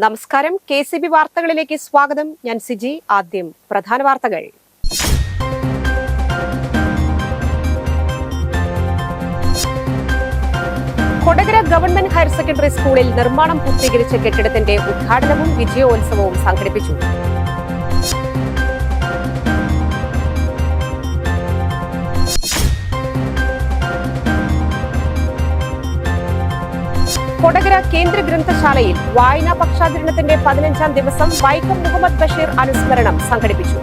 നമസ്കാരം. KCB വാർത്തകളിലേക്ക് സ്വാഗതം. ഞാൻ സിജി. ആദ്യം പ്രധാന വാർത്തകൾ. കൊടകര ഗവൺമെന്റ് ഹയർ സെക്കൻഡറി സ്കൂളിൽ നിർമ്മാണം പൂർത്തീകരിച്ച കെട്ടിടത്തിന്റെ ഉദ്ഘാടനവും വിജയോത്സവവും സംഘടിപ്പിച്ചു. കൊടകര കേന്ദ്ര ഗ്രന്ഥശാലയിൽ വായനാ പക്ഷാചരണത്തിന്റെ 15ാം ദിവസം വൈക്കം മുഹമ്മദ് ബഷീർ അനുസ്മരണം സംഘടിപ്പിച്ചു.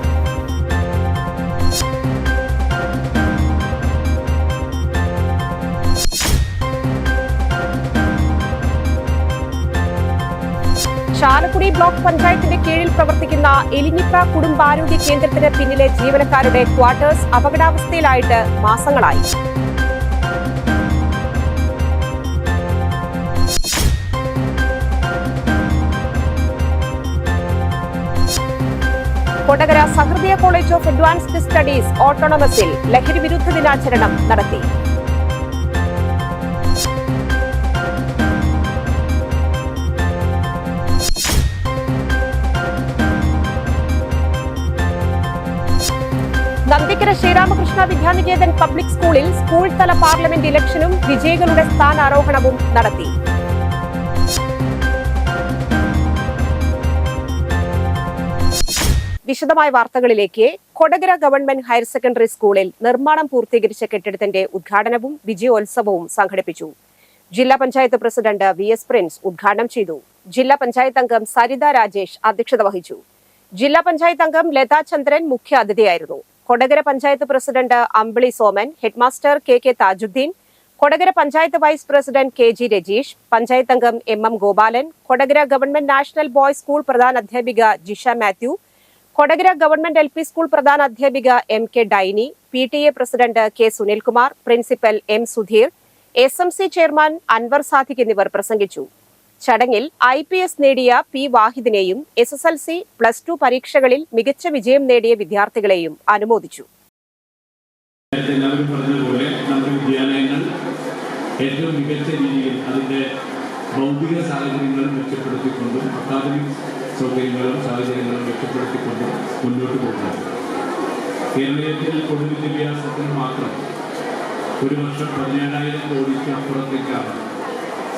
ചാലക്കുടി ബ്ലോക്ക് പഞ്ചായത്തിന്റെ കീഴിൽ പ്രവർത്തിക്കുന്ന എലിഞ്ഞിപ്ര കുടുംബാരോഗ്യ കേന്ദ്രത്തിന് പിന്നിലെ ജീവനക്കാരുടെ ക്വാർട്ടേഴ്സ് അപകടാവസ്ഥയിലായിട്ട് മാസങ്ങളായി. Kodakara Sahridaya college of advanced studies ഓട്ടോണമസിൽ ലഹരി വിരുദ്ധ ദിനാചരണം നടത്തി. നന്ദിക്കര ശ്രീരാമകൃഷ്ണ വിദ്യാനികേതൻ പബ്ലിക് സ്കൂളിൽ സ്കൂൾ തല പാർലമെന്റ് ഇലക്ഷനും വിജയികളുടെ സ്ഥാനാരോഹണവും നടത്തി. വിശദമായ വാർത്തകളിലേക്ക്. കൊടകര ഗവൺമെന്റ് ഹയർ സെക്കൻഡറി സ്കൂളിൽ നിർമ്മാണം പൂർത്തീകരിച്ച കെട്ടിടത്തിന്റെ ഉദ്ഘാടനവും വിജയോത്സവവും സംഘടിപ്പിച്ചു. ജില്ലാ പഞ്ചായത്ത് പ്രസിഡന്റ് VS പ്രിൻസ് ഉദ്ഘാടനം ചെയ്തു. ജില്ലാ പഞ്ചായത്ത് അംഗം സരിത രാജേഷ് അധ്യക്ഷത വഹിച്ചു. ജില്ലാ പഞ്ചായത്ത് അംഗം ലതാ ചന്ദ്രൻ മുഖ്യ അതിഥിയായിരുന്നു. Kodakara panchayat president Ambili Soman, headmaster KK Thajudheen, Kodakara panchayat vice president KG Rajeesh, panchayat അംഗം MM Gopalan, Kodakara government national boys school പ്രധാന അധ്യാപിക Jisha Mathew, Kodakara government LP school പ്രധാന അധ്യാപിക MK Dainy, PTA president K Sunilkumar, principal M Sudheer, SMC chairman Anvar Sadiq എന്നിവർ പ്രസംഗിച്ചു. ചടങ്ങിൽ IPS നേടിയ P വാഹിദിനെയും SSLC, +2 പരീക്ഷകളിൽ മികച്ച വിജയം നേടിയ വിദ്യാർത്ഥികളെയും അനുമോദിച്ചു. ഏറ്റവും മികച്ച രീതിയിൽ അതിന്റെ ഭൗതിക സാഹചര്യങ്ങൾ മെച്ചപ്പെടുത്തിക്കൊണ്ടും അക്കാദമിക് സൗകര്യങ്ങളും സാഹചര്യങ്ങളും മെച്ചപ്പെടുത്തിക്കൊണ്ടും മുന്നോട്ട് പോകുന്നത്. കേരളത്തിൽ പൊതുവിദ്യാഭ്യാസത്തിന് മാത്രം ഒരു വർഷം 17,000 കോടിക്ക് അപ്പുറത്തേക്കാണ്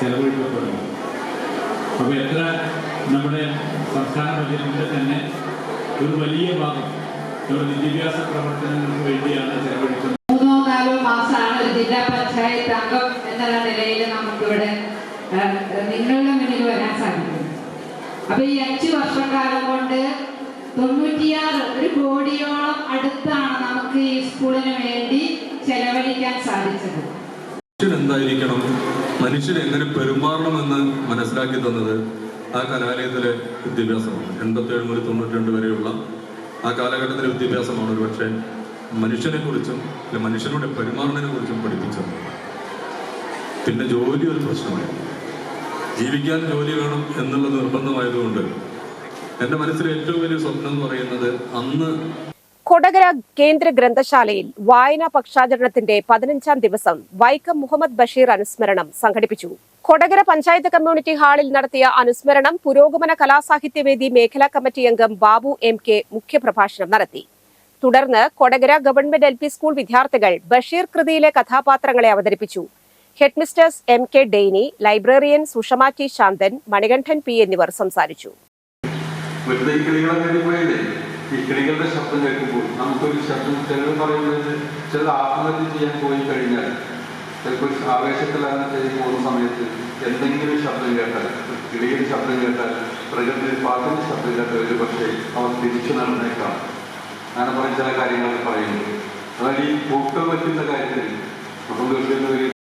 ചെലവഴിക്കപ്പെടുന്നത്. അപ്പോൾ എത്ര നമ്മുടെ സംസ്ഥാന ബജറ്റിൻ്റെ തന്നെ ഒരു വലിയ ഭാഗം നമ്മുടെ വിദ്യാഭ്യാസ പ്രവർത്തനങ്ങൾക്ക് വേണ്ടിയാണ് ചെലവഴിക്കുന്നത്. 3-4 മാസമാണ് ഒരു ജില്ലാ പഞ്ചായത്ത് അംഗം എന്നുള്ള നിലയിൽ നമുക്കിവിടെ നിങ്ങളുടെ മുന്നിൽ വരാൻ സാധിക്കും. അപ്പൊ ഈ 5 വർഷക്കാലം കൊണ്ട് 96 കോടിയോളം അടുത്താണ് നമുക്ക് ഈ സ്കൂളിന് വേണ്ടി ചെലവഴിക്കാൻ സാധിച്ചത്. എന്തായിരിക്കണം, മനുഷ്യൻ എങ്ങനെ പെരുമാറണമെന്ന് മനസ്സിലാക്കി തന്നത് ആ കലാലയത്തിലെ വിദ്യാഭ്യാസമാണ്. 87 മുതൽ 92 വരെയുള്ള ആ കാലഘട്ടത്തിലെ വിദ്യാഭ്യാസമാണ് ഒരു പക്ഷേ മനുഷ്യനെ കുറിച്ചും മനുഷ്യരുടെ പെരുമാറുന്നതിനെ കുറിച്ചും പഠിപ്പിച്ചത്. പിന്നെ ജോലി ഒരു പ്രശ്നമായി, ജീവിക്കാൻ ജോലി വേണം എന്നുള്ളത് നിർബന്ധമായതുകൊണ്ട് എൻ്റെ മനസ്സിലെ ഏറ്റവും വലിയ സ്വപ്നം എന്ന് പറയുന്നത് അന്ന് കൊടകര കേന്ദ്ര ഗ്രന്ഥശാലയിൽ വായനാ പക്ഷാചരണത്തിന്റെ 15ാം ദിവസം വൈക്കം മുഹമ്മദ് ബഷീർ അനുസ്മരണം സംഘടിപ്പിച്ചു. കൊടകര പഞ്ചായത്ത് കമ്മ്യൂണിറ്റി ഹാളിൽ നടത്തിയ അനുസ്മരണം പുരോഗമന കലാസാഹിത്യവേദി മേഖലാ കമ്മിറ്റി അംഗം ബാബു MK മുഖ്യപ്രഭാഷണം നടത്തി. തുടർന്ന് കൊടകര ഗവൺമെന്റ് LP സ്കൂൾ വിദ്യാർത്ഥികൾ ബഷീർ കൃതിയിലെ കഥാപാത്രങ്ങളെ അവതരിപ്പിച്ചു. Headmistress MK Dainy, librarian Sushma T ശാന്തൻ, മണികണ്ഠൻ P എന്നിവർ സംസാരിച്ചു. കിളികളുടെ ശബ്ദം കേൾക്കുമ്പോൾ നമുക്കൊരു ശബ്ദം ചിലർ പറയുന്നത് ചില ആത്മഹത്യ ചെയ്യാൻ പോയി കഴിഞ്ഞാൽ ചിലപ്പോൾ ആവേശത്തിലാണ് ചെയ്ത് പോകുന്ന സമയത്ത് എന്തെങ്കിലും ശബ്ദം കേട്ടാൽ, കിളിയുടെ ശബ്ദം കേട്ടാൽ, പ്രകൃതി പാട്ടിൻ്റെ ശബ്ദം കേട്ടാൽ ഒരു പക്ഷേ അവർ തിരിച്ചു നടന്നേക്കാം. അങ്ങനെ പറഞ്ഞ ചില കാര്യങ്ങളൊക്കെ പറയുന്നു. അതായത് ഈ പൂക്കൾ വയ്ക്കുന്ന കാര്യത്തിൽ മുഹമ്മദ്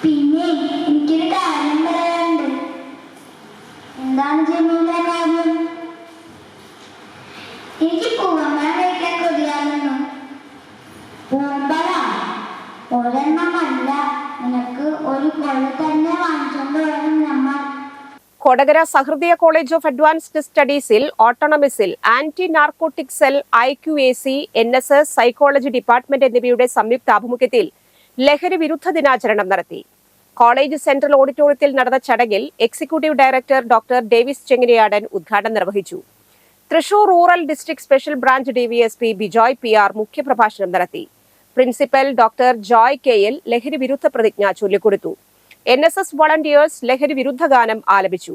പിന്നെ എനിക്കൊരു കാര്യം പറയാനുണ്ട്. എന്താണ് ജമീല കാര്യം? എനിക്ക് പൂവമ്പഴം കഴിക്കാൻ കൊതിയാകുന്നു. പൂവമ്പഴം ഒരെണ്ണമല്ല, നിനക്ക് ഒരു കൊള്ള തന്നെ വാങ്ങിച്ചോണ്ട് വരണം നമ്മൾ. Kodakara Sahridaya college of advanced സ്റ്റഡീസിൽ ഓട്ടോണമസിൽ anti narcotic cell, IQAC, NSS, psychology department എന്നിവയുടെ സംയുക്താഭിമുഖ്യത്തിൽ ലഹരി വിരുദ്ധ ദിനാചരണം നടത്തി. കോളേജ് സെൻട്രൽ ഓഡിറ്റോറിയത്തിൽ നടന്ന ചടങ്ങിൽ എക്സിക്യൂട്ടീവ് ഡയറക്ടർ ഡോക്ടർ ഡേവിസ് ചെങ്ങനിയാടൻ ഉദ്ഘാടനം നിർവഹിച്ചു. Thrissur rural district special branch DySP Bijoy PR മുഖ്യപ്രഭാഷണം നടത്തി. പ്രിൻസിപ്പൽ ഡോക്ടർ ജോയ് KL ലഹരി വിരുദ്ധ പ്രതിജ്ഞ ചൊല്ലിക്കൊടുത്തു. NSS വോളണ്ടിയേഴ്സ് ലഹരി വിരുദ്ധ ഗാനം ആലപിച്ചു.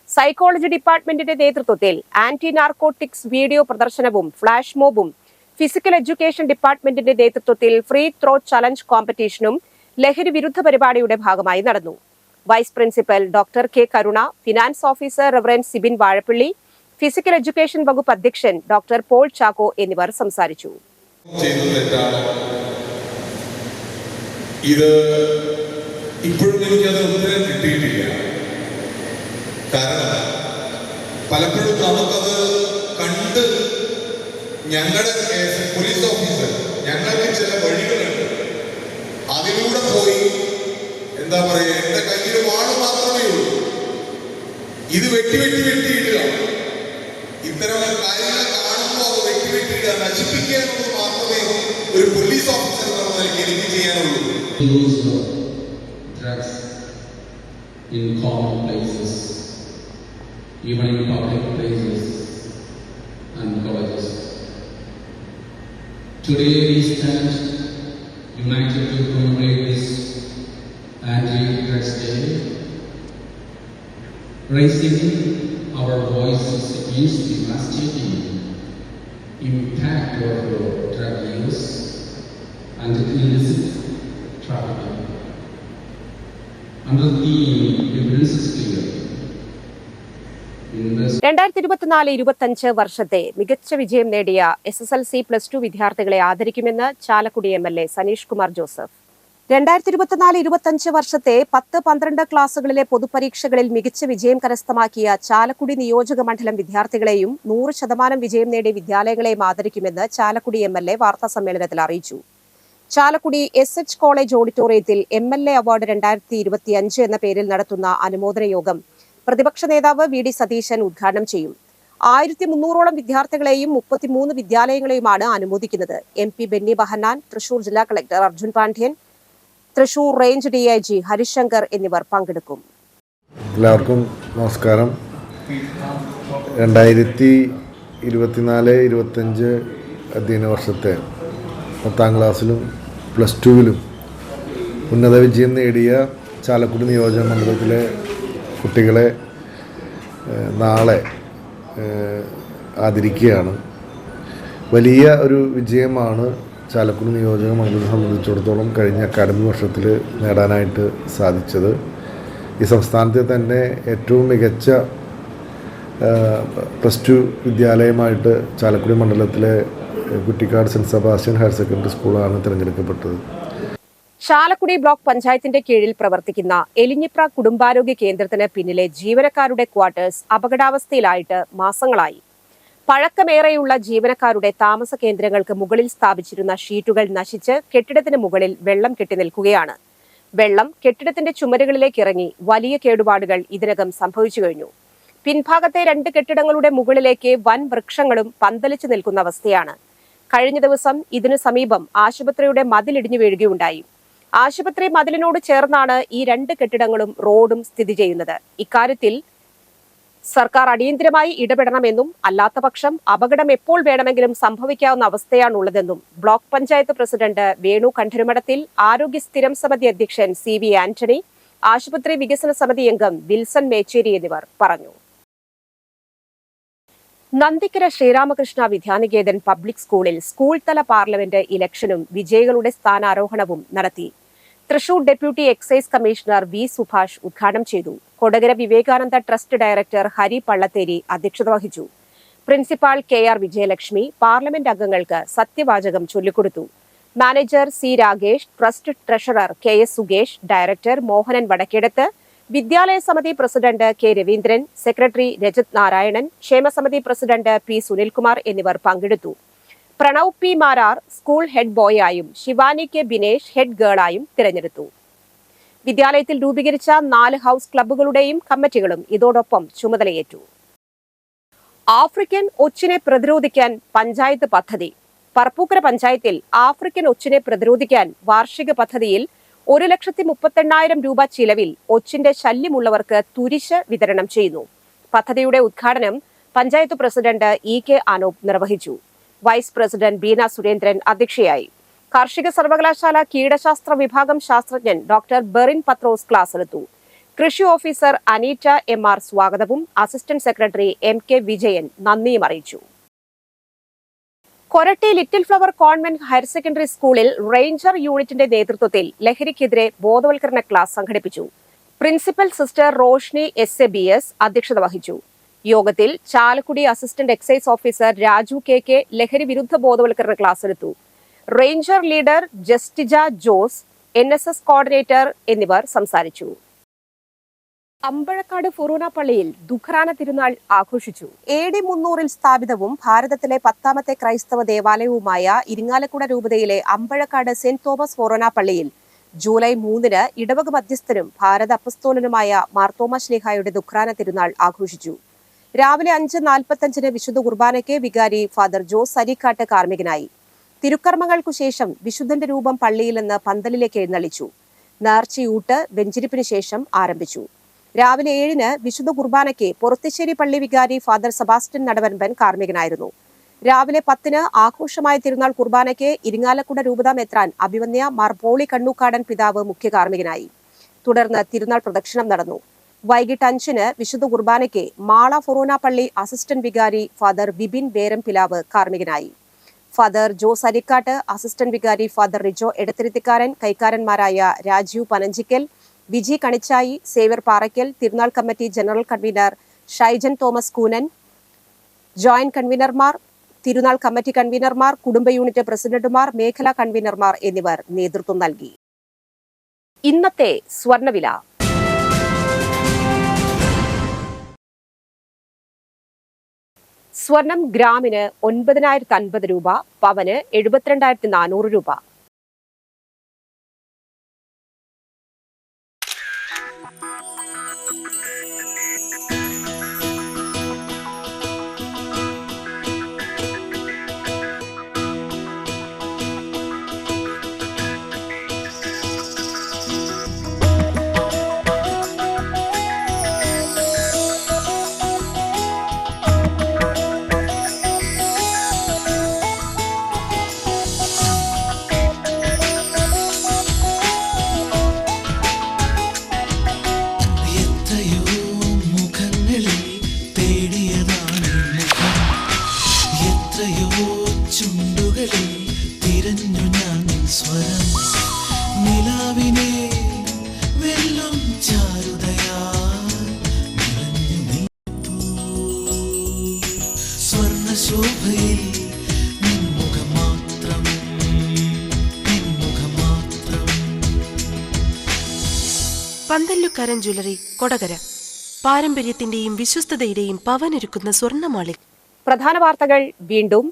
സൈക്കോളജി ഡിപ്പാർട്ട്മെന്റിന്റെ നേതൃത്വത്തിൽ ആന്റി നാർക്കോട്ടിക്സ് വീഡിയോ പ്രദർശനവും ഫ്ലാഷ് മോബും, ഫിസിക്കൽ എഡ്യൂക്കേഷൻ ഡിപ്പാർട്ട്മെന്റിന്റെ നേതൃത്വത്തിൽ ഫ്രീ ത്രോ ചലഞ്ച് കോമ്പറ്റീഷനും ലഹരി വിരുദ്ധ പരിപാടിയുടെ ഭാഗമായി നടന്നു. Vice principal doctor K Karuna, finance officer reverend Sibin Vazhappally, physical education വകുപ്പ് അധ്യക്ഷൻ ഡോക്ടർ പോൾ ചാക്കോ എന്നിവർ സംസാരിച്ചു. ഇത് ഇപ്പോഴും എനിക്കത് ഉത്തരം കിട്ടിയിട്ടില്ല. കാരണം പലപ്പോഴും നമുക്കത് കണ്ട് ഞങ്ങളുടെ പോലീസ് ഓഫീസർ ഞങ്ങൾക്ക് ചില വഴികളുണ്ട്, അതിലൂടെ പോയി എന്താ പറയുക, എന്റെ കയ്യിൽ വാള് മാത്രമേ ഉള്ളൂ, ഇത് വെട്ടിയിടുക, ഇത്തരം കാര്യങ്ങൾ കാണുമ്പോൾ അത് വെട്ടിയിടുക, നശിപ്പിക്കുക എന്നത് മാത്രമേ ഒരു പോലീസ് ഓഫീസർ എന്നുള്ള നിലയ്ക്ക് എനിക്ക് ചെയ്യാനുള്ളൂ. Drugs in common places, even in public places and colleges. Today we stand united to commemorate this Anti-Drugs Day, raising our voices against the devastating impact of drug use and illicit trafficking. Under the evidence is clear. 2024-25 വർഷത്തെ മികച്ച വിജയം നേടിയ SSLC+2 വിദ്യാർത്ഥികളെ ആദരിക്കുമെന്ന് Chalakudy MLA Saneesh Kumar Joseph. 2024-25 വർഷത്തെ 10-12 ക്ലാസുകളിലെ പൊതുപരീക്ഷകളിൽ മികച്ച വിജയം കരസ്ഥമാക്കിയ ചാലക്കുടി നിയോജക മണ്ഡലം വിദ്യാർത്ഥികളെയും 100% വിജയം നേടിയ വിദ്യാലയങ്ങളെയും ആദരിക്കുമെന്ന് ചാലക്കുടി MLA വാർത്താസമ്മേളനത്തിൽ അറിയിച്ചു. ചാലക്കുടി SH കോളേജ് ഓഡിറ്റോറിയത്തിൽ MLA അവാർഡ് 2025 എന്ന പേരിൽ നടത്തുന്ന അനുമോദന യോഗം പ്രതിപക്ഷ നേതാവ് VD സതീശൻ ഉദ്ഘാടനം ചെയ്യും. 1300ഓളം വിദ്യാർത്ഥികളെയും 33 വിദ്യാലയങ്ങളെയുമാണ് അനുമോദിക്കുന്നത്. MP ബെന്നി ബഹന്നാൻ, തൃശൂർ ജില്ലാ collector Arjun Pandian, Thrissur range DIG Harishankar എന്നിവർ പങ്കെടുക്കും. എല്ലാവർക്കും നമസ്കാരം. 2024-25 അധ്യയന വർഷത്തെ 10ാം ക്ലാസ്സിലും +2-ലും ഉന്നത വിജയം നേടിയ ചാലക്കുടി നിയോജക മണ്ഡലത്തിലെ കുട്ടികളെ നാളെ ആദരിക്കുകയാണ്. വലിയ ഒരു വിജയമാണ് ചാലക്കുടി നിയോജക മണ്ഡലത്തെ സംബന്ധിച്ചിടത്തോളം കഴിഞ്ഞ അക്കാഡമിക് വർഷത്തിൽ നേടാനായിട്ട് സാധിച്ചത്. ഈ സംസ്ഥാനത്തെ തന്നെ ഏറ്റവും മികച്ച +2 വിദ്യാലയമായിട്ട് ചാലക്കുടി മണ്ഡലത്തിലെ കുറ്റിക്കാട് സെന്റ് സെബാസ്റ്റ്യൻ ഹയർ സെക്കൻഡറി സ്കൂളാണ് തിരഞ്ഞെടുക്കപ്പെട്ടത്. ചാലക്കുടി ബ്ലോക്ക് പഞ്ചായത്തിന്റെ കീഴിൽ പ്രവർത്തിക്കുന്ന എലിഞ്ഞിപ്ര കുടുംബാരോഗ്യ കേന്ദ്രത്തിന് പിന്നിലെ ജീവനക്കാരുടെ ക്വാർട്ടേഴ്സ് അപകടാവസ്ഥയിലായിട്ട് മാസങ്ങളായി. പഴക്കമേറെയുള്ള ജീവനക്കാരുടെ താമസ കേന്ദ്രങ്ങൾക്ക് മുകളിൽ സ്ഥാപിച്ചിരുന്ന ഷീറ്റുകൾ നശിച്ച് കെട്ടിടത്തിന് മുകളിൽ വെള്ളം കെട്ടി നിൽക്കുകയാണ്. വെള്ളം കെട്ടിടത്തിന്റെ ചുമരുകളിലേക്ക് ഇറങ്ങി വലിയ കേടുപാടുകൾ ഇതിനകം സംഭവിച്ചു കഴിഞ്ഞു. പിൻഭാഗത്തെ 2 കെട്ടിടങ്ങളുടെ മുകളിലേക്ക് വൻ വൃക്ഷങ്ങളും പന്തലിച്ചു നിൽക്കുന്ന അവസ്ഥയാണ്. കഴിഞ്ഞ ദിവസം ഇതിനു സമീപം ആശുപത്രിയുടെ മതിലിടിഞ്ഞു വീഴുകയുണ്ടായി. ആശുപത്രി മതിലിനോട് ചേർന്നാണ് ഈ 2 കെട്ടിടങ്ങളും റോഡും സ്ഥിതി ചെയ്യുന്നത്. ഇക്കാര്യത്തിൽ സർക്കാർ അടിയന്തരമായി ഇടപെടണമെന്നും അല്ലാത്തപക്ഷം അപകടം എപ്പോൾ വേണമെങ്കിലും സംഭവിക്കാവുന്ന അവസ്ഥയാണുള്ളതെന്നും ബ്ലോക്ക് പഞ്ചായത്ത് പ്രസിഡന്റ് വേണു കണ്ഠരുമഠത്തിൽ, ആരോഗ്യ സ്ഥിരം സമിതി അധ്യക്ഷൻ CV ആന്റണി, ആശുപത്രി വികസന സമിതി അംഗം വിൽസൺ മേച്ചേരി എന്നിവർ പറഞ്ഞു. നന്ദിക്കര ശ്രീരാമകൃഷ്ണ വിദ്യാനികേതൻ പബ്ലിക് സ്കൂളിൽ സ്കൂൾ തല പാർലമെന്റ് ഇലക്ഷനും വിജയികളുടെ സ്ഥാനാരോഹണവും നടത്തി. Thrissur deputy excise commissioner V Subhash ഉദ്ഘാടനം ചെയ്തു. കൊടകര വിവേകാനന്ദ ട്രസ്റ്റ് ഡയറക്ടർ ഹരി പള്ളത്തേരി അധ്യക്ഷത വഹിച്ചു. പ്രിൻസിപ്പാൾ KR വിജയലക്ഷ്മി പാർലമെന്റ് അംഗങ്ങൾക്ക് സത്യവാചകം ചൊല്ലിക്കൊടുത്തു. Manager C Ragesh, trust treasurer KS സുഗേഷ്, ഡയറക്ടർ മോഹനൻ വടക്കേടത്ത്, വിദ്യാലയ സമിതി president K Raveendran, secretary Rajath Narayanan, ക്ഷേമസമിതി പ്രസിഡന്റ് P സുനിൽകുമാർ എന്നിവർ പങ്കെടുത്തു. Pranav P Marar school head ബോയായും ശിവാനി K ബിനേഷ് ഹെഡ് ഗേളായും തിരഞ്ഞെടുത്തു. വിദ്യാലയത്തിൽ രൂപീകരിച്ച 4 ഹൗസ് ക്ലബ്ബുകളുടെയും കമ്മിറ്റികളും ഇതോടൊപ്പം ചുമതലയേറ്റു. ആഫ്രിക്കൻ ഒച്ചിനെ പ്രതിരോധിക്കാൻ പഞ്ചായത്ത് പദ്ധതി. പറപ്പൂക്കര പഞ്ചായത്തിൽ ആഫ്രിക്കൻ ഒച്ചിനെ പ്രതിരോധിക്കാൻ വാർഷിക പദ്ധതിയിൽ 1,38,000 രൂപ ചിലവിൽ ഒച്ചിന്റെ ശല്യമുള്ളവർക്ക് തുരിശ് വിതരണം ചെയ്യുന്നു. പദ്ധതിയുടെ ഉദ്ഘാടനം പഞ്ചായത്ത് പ്രസിഡന്റ് EK അനൂപ് നിർവഹിച്ചു. വൈസ് പ്രസിഡന്റ് ബീന സുരേന്ദ്രൻ അധ്യക്ഷയായി. കാർഷിക സർവകലാശാല കീടശാസ്ത്ര വിഭാഗം ശാസ്ത്രജ്ഞൻ ഡോക്ടർ ബെറിൻ പത്രോസ് ക്ലാസ് എടുത്തു. കൃഷി ഓഫീസർ അനീറ്റ MR സ്വാഗതവും അസിസ്റ്റന്റ് സെക്രട്ടറി MK വിജയൻ നന്ദിയും അറിയിച്ചു. Koratty little flower convent higher secondary സ്കൂളിൽ റേഞ്ചർ യൂണിറ്റിന്റെ നേതൃത്വത്തിൽ ലഹരിക്കെതിരെ ബോധവൽക്കരണ ക്ലാസ് സംഘടിപ്പിച്ചു. പ്രിൻസിപ്പൽ സിസ്റ്റർ റോഷ്നി SABS അധ്യക്ഷത വഹിച്ചു. യോഗത്തിൽ Chalakudy assistant excise officer Raju KK ലഹരി വിരുദ്ധ ബോധവൽക്കരണ ക്ലാസ് എടുത്തു. റേഞ്ചർ ലീഡർ ജസ്റ്റിജ ജോസ്, NSS കോർഡിനേറ്റർ എന്നിവർ സംസാരിച്ചു. അമ്പഴക്കാട് ഫൊറൂന പള്ളിയിൽ ദുഃഖറാന തിരുനാൾ ആഘോഷിച്ചു. AD 300 സ്ഥാപിതവും ഭാരതത്തിലെ 10ാമത്തെ ക്രൈസ്തവ ദേവാലയവുമായ ഇരിങ്ങാലക്കുട രൂപതയിലെ അമ്പഴക്കാട് സെന്റ് തോമസ് ഫൊറൂന പള്ളിയിൽ ജൂലൈ 3 ഇടവക മധ്യസ്ഥനും ഭാരത അപ്പസ്തോലനുമായ മാർത്തോമ ശ്ലീഹായുടെ ദുഃഖറാന തിരുനാൾ ആഘോഷിച്ചു. രാവിലെ 5:45 വിശുദ്ധ കുർബാനയ്ക്ക് വികാരി ഫാദർ ജോസ് അരിക്കാട്ട് കാർമ്മികനായി. തിരുക്കർമ്മങ്ങൾക്കു ശേഷം വിശുദ്ധന്റെ രൂപം പള്ളിയിൽ നിന്ന് പന്തലിലേക്ക് എഴുന്നള്ളിച്ചു. നേർച്ചയൂട്ട് വെഞ്ചിരിപ്പിന് ശേഷം ആരംഭിച്ചു. രാവിലെ 7 വിശുദ്ധ കുർബാനയ്ക്ക് പൊറത്തിശ്ശേരി പള്ളി വികാരി ഫാദർ സെബാസ്റ്റ്യൻ നടവൻപൻ കാർമ്മികനായിരുന്നു. രാവിലെ 10 ആഘോഷമായ തിരുനാൾ കുർബാനയ്ക്ക് ഇരിങ്ങാലക്കുട രൂപത മെത്രാൻ അഭിവന്യ മാർ പോളി കണ്ണൂക്കാടൻ പിതാവ് മുഖ്യ കാർമ്മികനായി. തുടർന്ന് തിരുനാൾ പ്രദക്ഷിണം നടന്നു. വൈകിട്ട് 5 വിശുദ്ധ കുർബാനയ്ക്ക് മാള ഫൊറൂന പള്ളി അസിസ്റ്റന്റ് വികാരി ഫാദർ ബിബിൻ ബേരം പിലാവ് കാർമ്മികനായി. ഫാദർ ജോസ് അരിക്കാട്ട്, അസിസ്റ്റന്റ് വികാരി ഫാദർ റിജോ എടത്തിരുത്തിക്കാരൻ, കൈക്കാരന്മാരായ രാജീവ് പനഞ്ചിക്കൽ, വിജി കണിച്ചായി, സേവ്യർ പാറയ്ക്കൽ, തിരുനാൾ committee general convener Shaijan Thomas Koonan, joint കൺവീനർമാർ, തിരുനാൾ കമ്മിറ്റി കൺവീനർമാർ, കുടുംബ യൂണിറ്റ് പ്രസിഡന്റുമാർ, മേഖലാ കൺവീനർമാർ എന്നിവർ നേതൃത്വം നൽകി. ഇന്നത്തെ സ്വർണ്ണവില. സ്വർണം ഗ്രാമിന് 9,050 രൂപ, പവന് 72,400 രൂപ. പന്തല്ലുക്കാരൻ ജ്വല്ലറി, കൊടകര. പാരമ്പര്യത്തിന്റെയും വിശ്വസ്തതയുടെയും പവനൊരുക്കുന്ന സ്വർണ്ണമാളി. പ്രധാന വാർത്തകൾ വീണ്ടും.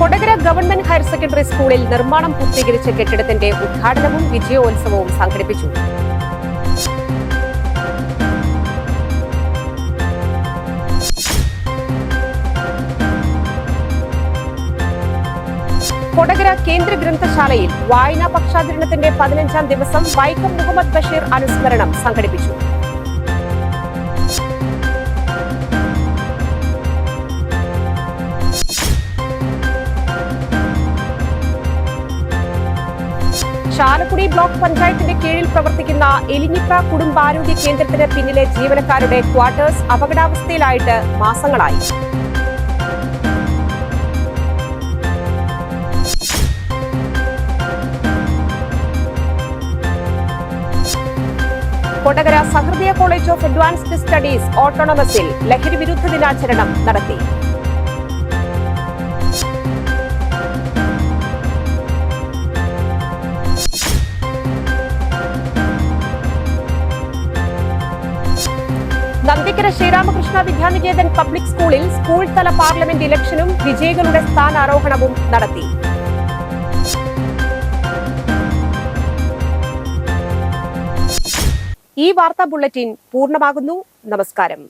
കൊടകര ഗവൺമെന്റ് ഹയർ സെക്കൻഡറി സ്കൂളിൽ നിർമ്മാണം പൂർത്തീകരിച്ച കെട്ടിടത്തിന്റെ ഉദ്ഘാടനവും വിജയോത്സവവും സംഘടിപ്പിച്ചു. കൊടകര കേന്ദ്ര ഗ്രന്ഥശാലയിൽ വായനാ പക്ഷാചരണത്തിന്റെ 15ാം ദിവസം വൈക്കം മുഹമ്മദ് ബഷീർ അനുസ്മരണം സംഘടിപ്പിച്ചു. ചാലക്കുടി ബ്ലോക്ക് പഞ്ചായത്തിന്റെ കീഴിൽ പ്രവർത്തിക്കുന്ന എലിഞ്ഞിപ്ര കുടുംബാരോഗ്യ കേന്ദ്രത്തിന് പിന്നിലെ ജീവനക്കാരുടെ ക്വാർട്ടേഴ്സ് അപകടാവസ്ഥയിലായിട്ട് മാസങ്ങളായി. Kodakara Sahridaya college of advanced studies ഓട്ടോണമസിൽ ലഹരി വിരുദ്ധ ദിനാചരണം നടത്തി. നന്ദിക്കര ശ്രീരാമകൃഷ്ണ വിദ്യാനികേതൻ പബ്ലിക് സ്കൂളിൽ സ്കൂൾ തല പാർലമെന്റ് ഇലക്ഷനും വിജയികളുടെ സ്ഥാനാരോഹണവും നടത്തി. ഈ വാർത്താ ബുള്ളറ്റിൻ പൂർണ്ണമാകുന്നു. നമസ്കാരം.